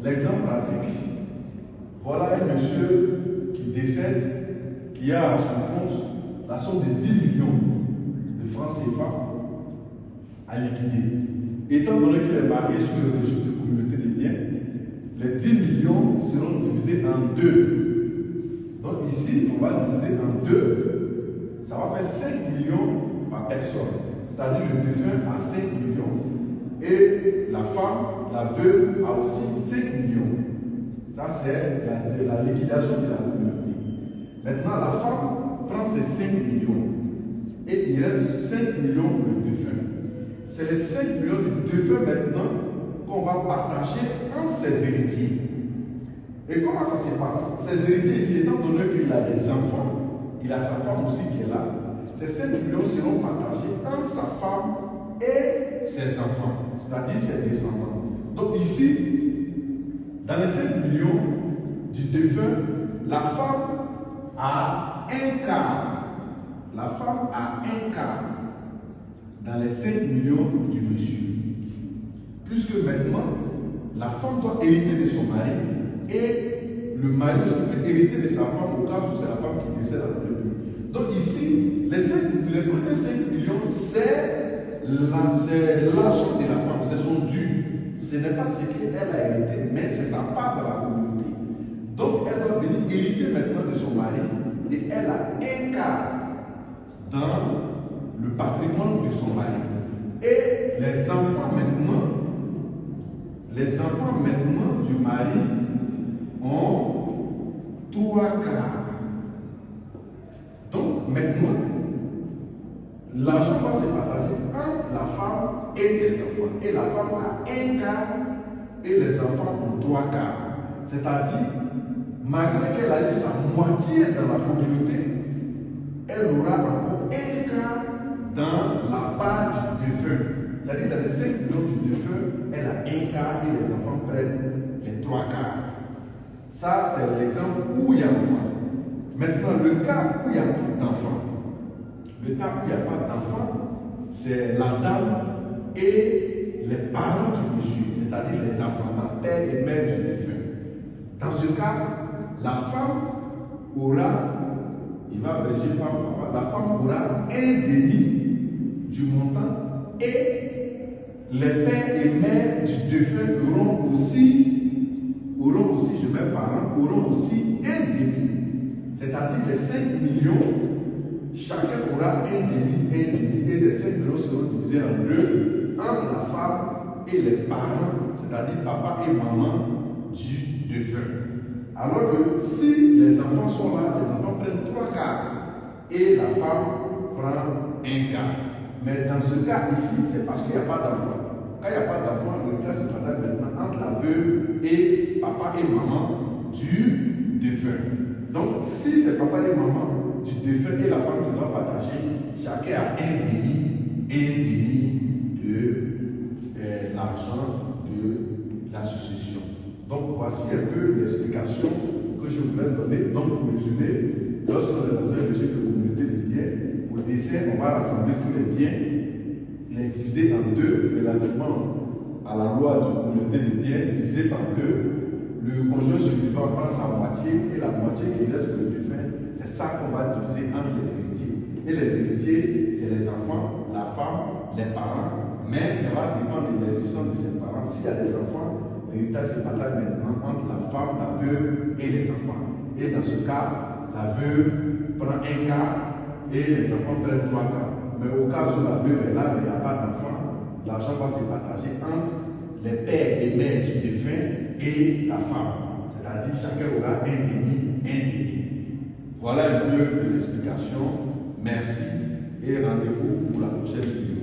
l'exemple pratique. Voilà un monsieur qui décède, qui a à son compte la somme de 10 millions de francs CFA à liquider. Étant donné qu'il est marié sous le régime de communauté de biens, les 10 millions seront divisés en deux. Donc ici, on va diviser en deux. Ça va faire 5 millions par personne. C'est-à-dire le défunt a 5 millions. Et la femme, la veuve, a aussi 5 millions. Ça, c'est la liquidation de la communauté. Maintenant, la femme prend ses 5 millions. Et il reste 5 millions pour le défunt. C'est les 5 millions du défunt maintenant qu'on va partager entre ses héritiers. Et comment ça se passe? Ses héritiers ici, étant donné qu'il a des enfants, il a sa femme aussi qui est là, ces 5 millions seront partagés entre sa femme et ses enfants, c'est-à-dire ses descendants. Donc ici, dans les 5 millions du défunt, la femme a un quart. La femme a un quart dans les 5 millions du monsieur. Puisque maintenant, la femme doit hériter de son mari et le mari aussi peut hériter de sa femme au cas où c'est la femme qui décède en premier. Donc ici, les premiers 5 millions, c'est l'argent de la femme, c'est son dû. Ce n'est pas ce qu'elle a hérité, mais c'est sa part dans la communauté. Donc elle doit venir hériter maintenant de son mari et elle a un quart dans le patrimoine de son mari. Et les enfants maintenant du mari ont 3 quarts. Donc maintenant, l'argent va se partager entre la femme et ses enfants. Et la femme a un quart et les enfants ont 3 quarts. C'est-à-dire, malgré qu'elle a eu sa moitié dans la communauté, elle aura encore un quart dans la part du défunt. C'est-à-dire, dans les 5 millions du défunt, elle a un quart et les enfants prennent les 3 quarts. Ça, c'est l'exemple où il y a enfant. Maintenant, le cas où il n'y a pas d'enfant, c'est la dame et les parents du monsieur, c'est-à-dire les ascendants, père et mère du défunt. Dans ce cas, la femme aura, il va abréger femme, papa, la femme aura un demi du montant et les pères et mères du défunt auront aussi, je mets parents, auront aussi un demi. C'est-à-dire les 5 millions, chacun aura un demi, et les 5 millions seront divisés en deux entre la femme et les parents, c'est-à-dire papa et maman du défunt. Alors que si les enfants sont là, les enfants prennent 3 quarts et la femme prend un quart. Mais dans ce cas ici, c'est parce qu'il n'y a pas d'enfant. Quand il n'y a pas d'enfant, le cas se partage maintenant entre la veuve et papa et maman du défunt. Donc, si c'est papa et maman du défunt et la femme qui doit partager, chacun a un demi de l'argent de la succession. Donc, voici un peu l'explication que je voulais donner. Donc, pour résumer, lorsqu'on est dans un régime de communauté de biens, au décès, on va rassembler tous les biens, les diviser en deux relativement à la loi de communauté de biens, divisé par deux. Le conjoint survivant prend sa moitié et la moitié qui reste pour le défunt, c'est ça qu'on va diviser entre les héritiers. Et les héritiers, c'est les enfants, la femme, les parents, mais ça va dépendre de l'existence de ces parents. S'il y a des enfants, l'héritage se partage maintenant entre la femme, la veuve et les enfants. Et dans ce cas, la veuve prend un quart et les enfants prennent 3 quarts. Mais au cas où la veuve est là, mais il n'y a pas d'enfant, l'argent va se partager entre les pères et mères du défunt et la femme. C'est-à-dire chacun aura un demi. Voilà un peu de l'explication. Merci et rendez-vous pour la prochaine vidéo.